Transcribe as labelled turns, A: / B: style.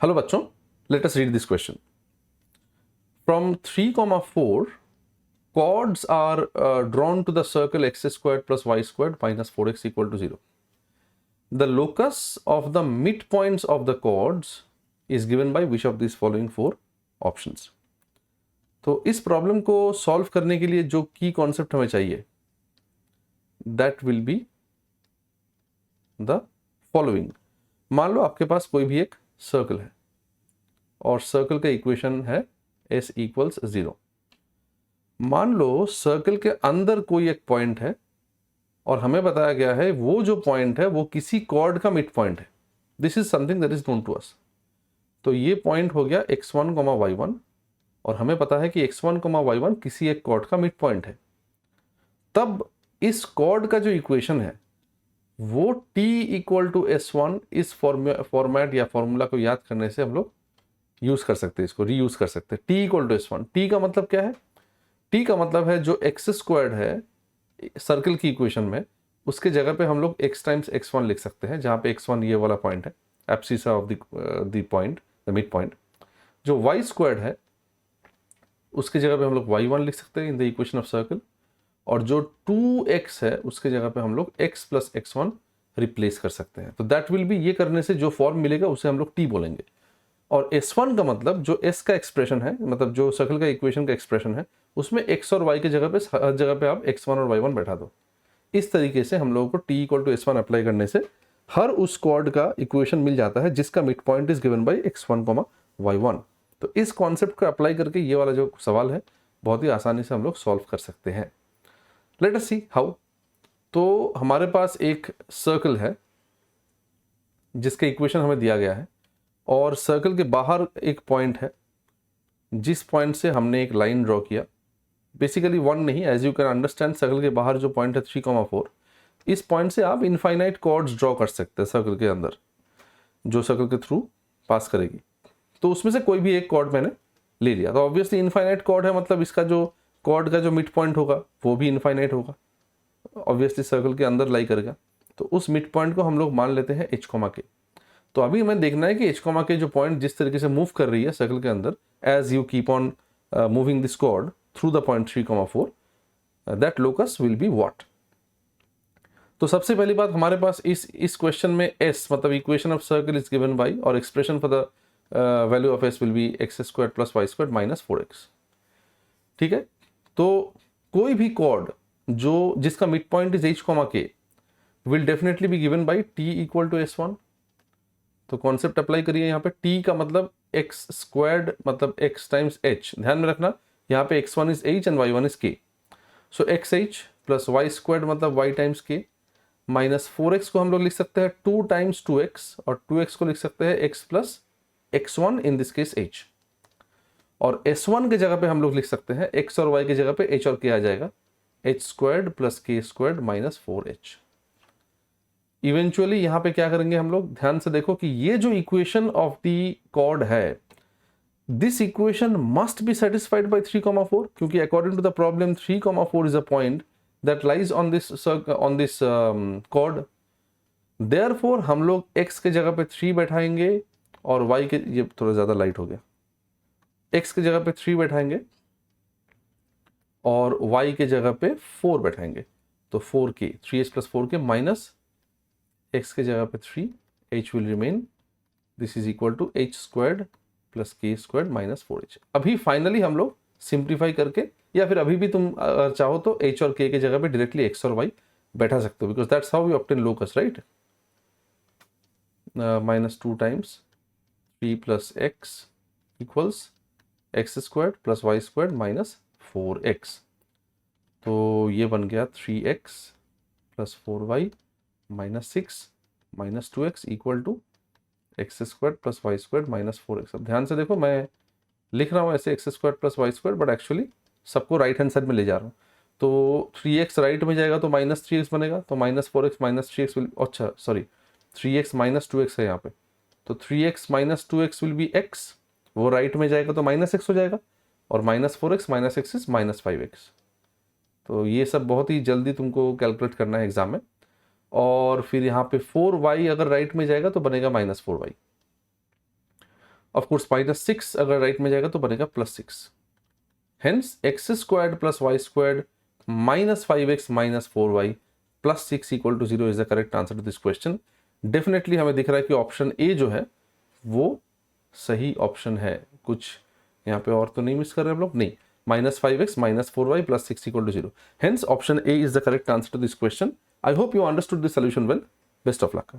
A: Hello बच्चों, let us read this question. From 3,4 chords are drawn to the circle x squared plus y squared minus 4x equal to 0. The locus of the midpoints of the chords is given by which of these following four options. तो इस problem को solve करने के लिए जो की concept हमें चाहिए that will be the following. मान लो आपके पास कोई भी एक सर्कल है और सर्कल का इक्वेशन है s इक्वल्स 0. मान लो सर्कल के अंदर कोई एक पॉइंट है और हमें बताया गया है वो जो पॉइंट है वो किसी कॉर्ड का मिड पॉइंट है. This is something that is known to us. तो ये पॉइंट हो गया x1, y1 और हमें पता है कि x1, y1 किसी एक कॉर्ड का मिड पॉइंट है. तब इस कॉर्ड का जो इक्वेशन है वो t इक्वल टू s1 इस फॉर्मेट या फॉर्मूला को याद करने से हम लोग यूज कर सकते हैं, इसको रीयूज कर सकते हैं. t equal to s1. t का मतलब क्या है? t का मतलब है जो x स्क्वायर्ड है सर्कल की इक्वेशन में उसके जगह पे हम लोग x टाइम्स x1 लिख सकते हैं, जहां पे x1 ये वाला पॉइंट है, abscissa of the point, the mid point. जो y स्क्वायर्ड है उसके जगह पे हम लोग y1 लिख सकते हैं in the equation of circle, और जो 2x है उसके जगह पे हम लोग x प्लस x1 रिप्लेस कर सकते हैं. तो दैट विल बी, ये करने से जो फॉर्म मिलेगा उसे हम लोग t बोलेंगे. और S1 का मतलब जो S का एक्सप्रेशन है, मतलब जो सर्कल का इक्वेशन का एक्सप्रेशन है, उसमें x और y के जगह पे हर जगह पे आप x1 और y1 बैठा दो. इस तरीके से हम लोगों को t equal to s1 apply करने से हर उस कॉर्ड का इक्वेशन मिल जाता है जिसका mid point is given bye x1, y1. तो इस कॉन्सेप्ट को अप्लाई करके ये वाला जो सवाल है बहुत ही आसानी से हम लोग सॉल्व कर सकते हैं. Let us see how. तो हमारे पास एक सर्कल है जिसका इक्वेशन हमें दिया गया है और सर्कल के बाहर एक पॉइंट है जिस पॉइंट से हमने एक लाइन ड्रॉ किया. बेसिकली वन नहीं, as you can understand circle के बाहर जो पॉइंट है 3,4, इस पॉइंट से आप इनफाइनाइट कॉर्ड्स ड्रॉ कर सकते हैं सर्कल के अंदर जो सर्कल के थ्रू पास करेगी. तो उसमें से कोई भी एक कॉर्ड मैंने ले लिया. तो ऑब्वियसली इनफाइनाइट कॉर्ड है, मतलब इसका जो कॉर्ड का जो मिड पॉइंट होगा वो भी इनफाइनाइट होगा, ऑब्वियसली सर्कल के अंदर लाई करेगा. तो उस मिड पॉइंट को हम लोग मान लेते हैं h, k. तो अभी हमें देखना है कि h, k जो पॉइंट जिस तरीके से मूव कर रही है सर्कल के अंदर, as you keep on moving this chord through the point 3,4, that locus will be what. तो सबसे पहली बात, हमारे पास इस क्वेश्चन में s मतलब equation of circle is given by, और expression for the value of s will be x square plus y square minus 4x. ठीक है. तो कोई भी कॉर्ड जो जिसका mid point is h, k will definitely be given by t equal to s1. तो concept apply करिए. यहाँ पे t का मतलब x स्क्वायर्ड मतलब x टाइम्स h. ध्यान में रखना यहाँ पे x1 is h and y1 is k. So xh plus y squared मतलब y times k minus 4x को हम लोग लिख सकते हैं 2 टाइम्स 2x, और 2x को लिख सकते हैं x plus x1 in this case h. और s1 के जगह पे हम लोग लिख सकते हैं x और y के जगह पे h और k आ जाएगा, h squared plus k squared minus 4h. Eventually यहाँ पे क्या करेंगे हम लोग, ध्यान से देखो कि ये जो इक्वेशन ऑफ द कॉर्ड है, this equation must be satisfied by 3,4, क्योंकि according to the problem 3,4 is a point that lies on this chord. Therefore हम लोग x के जगह पे 3 बैठाएंगे और y के, ये थोड़ा ज्यादा लाइट हो गया, x के जगह पे 3 बैठाएंगे और y के जगह पे 4 बैठाएंगे. तो 4k, 3h plus 4k minus x के जगह पे 3, h will remain, this is equal to h squared plus k squared minus 4h. अभी फाइनली हम लोग सिंप्लीफाई करके, या फिर अभी भी तुम चाहो तो h और k के जगह पे डायरेक्टली x और y बैठा सकते हो, because that's how we obtain locus, right. Minus 2 times 3 plus x equals x squared plus y squared minus 4x. तो ये बन गया 3x plus 4y minus 6 minus 2x equal to x square plus y square minus 4x. अब ध्यान से देखो, मैं लिख रहा हूँ ऐसे x square plus y square, but actually सबको राइट हैंड साइड में ले जा रहा हूँ. तो 3x राइट में जाएगा तो माइनस 3x बनेगा, तो minus 4x minus 3x will, अच्छा सॉरी 3x माइनस 2x है यहाँ पे. तो 3x minus 2x will be x, वो राइट में जाएगा तो माइनस x हो जाएगा, और minus 4x minus x is minus 5x. तो ये सब बहुत ही जल्दी तुमको कैलकुलेट करना है एग्जाम में. और फिर यहाँ पे 4y अगर राइट में जाएगा तो बनेगा माइनस 4y. ऑफ कोर्स -6 अगर राइट में जाएगा तो बनेगा +6। Hence x squared plus y squared -5x - 4y +6 = 0 is the correct answer to this question. Definitely हमें दिख रहा है कि ऑप्शन ए जो है वो सही ऑप्शन है। कुछ यहाँ पे और तो नहीं मिस कर रहे हम लोग, नहीं, -5x - 4y +6 = 0। Hence option A is the correct answer to this question. I hope you understood the solution well. Best of luck.